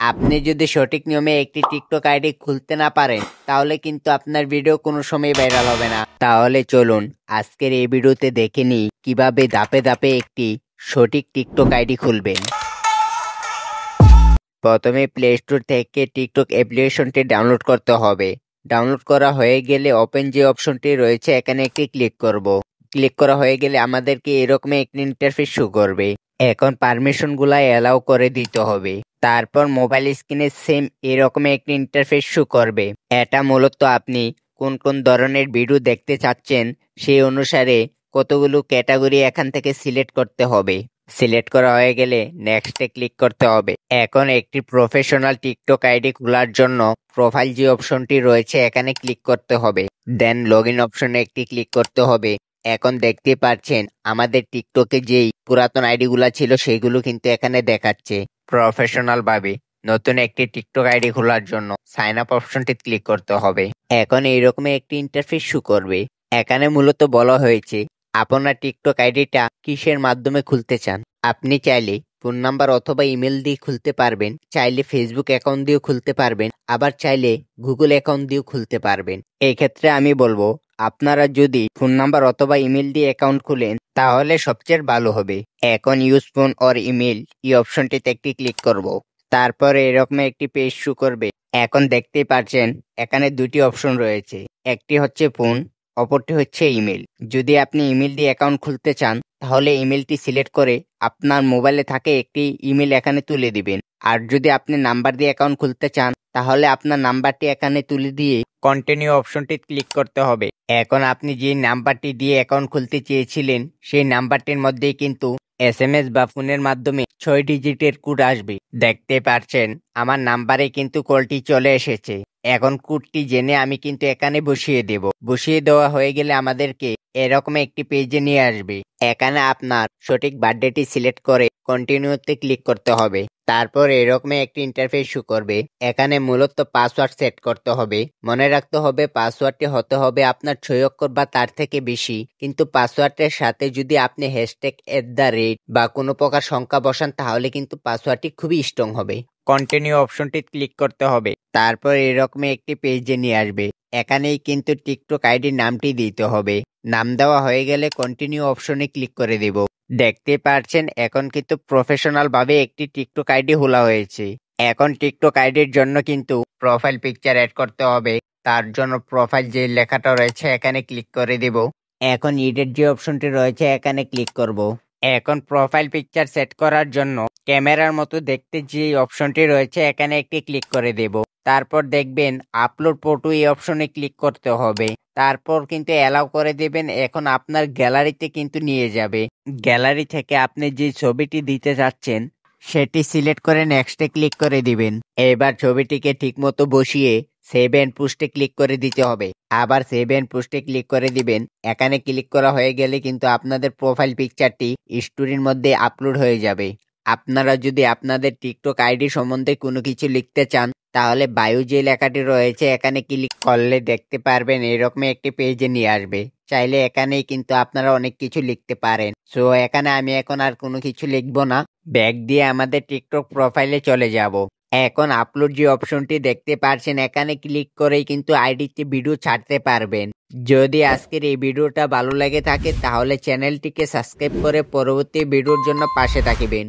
আপনি যদি সঠিক নিয়মে একটি টিকটক আইডি খুলতে না পারেন তাহলে কিন্তু আপনার ভিডিও কোনো সময় ভাইরাল হবে না। তাহলে চলুন আজকের এই ভিডিওতে দেখে নিই কিভাবে ধাপে ধাপে একটি সঠিক টিকটক আইডি খুলবেন। প্রথমে প্লে স্টোর থেকে টিকটক অ্যাপ্লিকেশনটি ডাউনলোড করতে হবে। ডাউনলোড করা হয়ে গেলে ওপেন যে অপশনটি রয়েছে এখানে একটি ক্লিক করব। ক্লিক করা হয়ে গেলে আমাদেরকে এরকম একটি ইন্টারফেস শো করবে। এখন পারমিশনগুলো অ্যালাউ করে দিতে হবে। তারপর মোবাইল স্ক্রিনে সেম এরকম একটি ইন্টারফেস শো করবে। এটা মূলত আপনি কোন কোন ধরনের ভিডিও দেখতে চাচ্ছেন সেই অনুসারে কতগুলো ক্যাটাগরি এখান থেকে সিলেক্ট করতে হবে। সিলেক্ট করা হয়ে গেলে নেক্সটে ক্লিক করতে হবে। এখন একটি প্রফেশনাল টিকটক আইডি খোলার জন্য প্রোফাইল যে অপশনটি রয়েছে এখানে ক্লিক করতে হবে। দেন লগইন অপশনে একটি ক্লিক করতে হবে। এখন দেখতে পাচ্ছেন আমাদের টিকটকে যেই পুরাতন আইডিগুলো ছিল সেগুলো কিন্তু এখানে দেখাচ্ছে। প্রফেশনাল ভাবে নতুন একটি টিকটক আইডি খোলার জন্য সাইন আপ অপশনটি ক্লিক করতে হবে। এখন এইরকম একটি ইন্টারফেস শো করবে। এখানে মূলত বলা হয়েছে আপনার টিকটক আইডিটা কিসের মাধ্যমে খুলতে চান। আপনি চাইলে ফোন নাম্বার অথবা ইমেল দিয়ে খুলতে পারবেন, চাইলে ফেসবুক অ্যাকাউন্ট দিয়েও খুলতে পারবেন, আবার চাইলে গুগল অ্যাকাউন্ট দিয়েও খুলতে পারবেন। এই ক্ষেত্রে আমি বলবো আপনারা যদি ফোন নাম্বার অথবা ইমেল দিয়ে অ্যাকাউন্ট খুলেন তাহলে সবচেয়ে ভালো হবে। এখন ইউজ ফোন অর ইমেল এই অপশনটিতে একটি ক্লিক করব। তারপরে এরকম একটি পেজ শো করবে। এখন দেখতেই পাচ্ছেন এখানে দুটি অপশন রয়েছে, একটি হচ্ছে ফোন, অপরটি হচ্ছে ইমেল। যদি আপনি ইমেল দিয়ে অ্যাকাউন্ট খুলতে চান তাহলে ইমেলটি সিলেক্ট করে আপনার মোবাইলে থাকে একটি ইমেল এখানে তুলে দিবেন। আর যদি আপনি নাম্বার দিয়ে অ্যাকাউন্ট খুলতে চান তাহলে আপনার নাম্বারটি এখানে তুলে দিয়ে কন্টিনিউ অপশনটি ক্লিক করতে হবে। এখন আপনি যে নাম্বারটি দিয়ে অ্যাকাউন্ট খুলতে চেয়েছিলেন সেই নাম্বারটির মধ্যেই কিন্তু SMS বা ফোনের মাধ্যমে 6 ডিজিটের কোড আসবে। দেখতে পাচ্ছেন আমার নাম্বারে কিন্তু কলটি চলে এসেছে। এখন কোডটি জেনে আমি কিন্তু এখানে বসিয়ে দেব। বসিয়ে দেওয়া হয়ে গেলে আমাদেরকে এরকম একটি পেজে নিয়ে আসবে। এখানে আপনার সঠিক বার্থডেটি সিলেক্ট করে কন্টিনিউতে ক্লিক করতে হবে। তারপর এরকম একটি ইন্টারফেস শো করবে। এখানে মূলত পাসওয়ার্ড সেট করতে হবে। মনে রাখতে হবে পাসওয়ার্ডটি হতে হবে আপনার 6 অক্ষর বা তার থেকে বেশি। কিন্তু পাসওয়ার্ডের সাথে যদি আপনি হ্যাশট্যাগ @ বা কোনো প্রকার সংখ্যা বসান তাহলে কিন্তু পাসওয়ার্ডটি খুবই স্ট্রং হবে। কন্টিনিউ অপশনটি ক্লিক করতে হবে। তারপর এরকম একটি পেজে নিয়ে আসবে। এখানেই কিন্তু টিকটক আইডির নামটি দিতে হবে। নাম দেওয়া হয়ে গেলে কন্টিনিউ অপশনে ক্লিক করে দেব। দেখতে পাচ্ছেন এখন কিন্তু প্রফেশনাল ভাবে একটি টিকটক আইডি খোলা হয়েছে। এখন টিকটক আইডির জন্য কিন্তু প্রোফাইল পিকচার অ্যাড করতে হবে। তার জন্য প্রোফাইল যে লেখাটা রয়েছে এখানে ক্লিক করে দেব। এখন এডিট যে অপশনটি রয়েছে এখানে ক্লিক করব। এখন প্রোফাইল পিকচার সেট করার জন্য ক্যামেরার মতো দেখতে যে অপশনটি রয়েছে এখানে একটি ক্লিক করে দেব। তারপর দেখবেন আপলোড ফটো এই অপশনে ক্লিক করতে হবে। তারপর কিন্তু অ্যালাউ করে দেবেন। এখন আপনার গ্যালারিতে কিন্তু নিয়ে যাবে। গ্যালারি থেকে আপনি যে ছবিটি দিতে যাচ্ছেন সেটি সিলেক্ট করে নেক্সটে ক্লিক করে দিবেন। এবার ছবিটিকে ঠিকমতো বসিয়ে সেভ এন্ড পোস্টে ক্লিক করে দিতে হবে। আবার সেভ এন্ড পোস্টে ক্লিক করে দিবেন। এখানে ক্লিক করা হয়ে গেলে কিন্তু আপনাদের প্রোফাইল পিকচারটি স্টোরির মধ্যে আপলোড হয়ে যাবে। আপনারা যদি আপনাদের টিকটক আইডি সম্বন্ধে কোনো কিছু লিখতে চান তাহলে বায়ো যে লেখাটি রয়েছে এখানে ক্লিক করলে দেখতে পারবেন এরকম একটি পেজে নিয়ে আসবে। চাইলে এখানেই কিন্তু আপনারা অনেক কিছু লিখতে পারেন। সো এখানে আমি এখন আর কোনো কিছু লিখবো না, ব্যাক দিয়ে আমাদের টিকটক প্রোফাইলে চলে যাব। এখন আপলোড যে অপশনটি দেখতে পাচ্ছেন এখানে ক্লিক করেই কিন্তু আইডিতে ভিডিও ছাড়তে পারবেন। যদি আজকের এই ভিডিওটা ভালো লেগে থাকে তাহলে চ্যানেলটিকে সাবস্ক্রাইব করে পরবর্তী ভিডিওর জন্য পাশে থাকিবেন।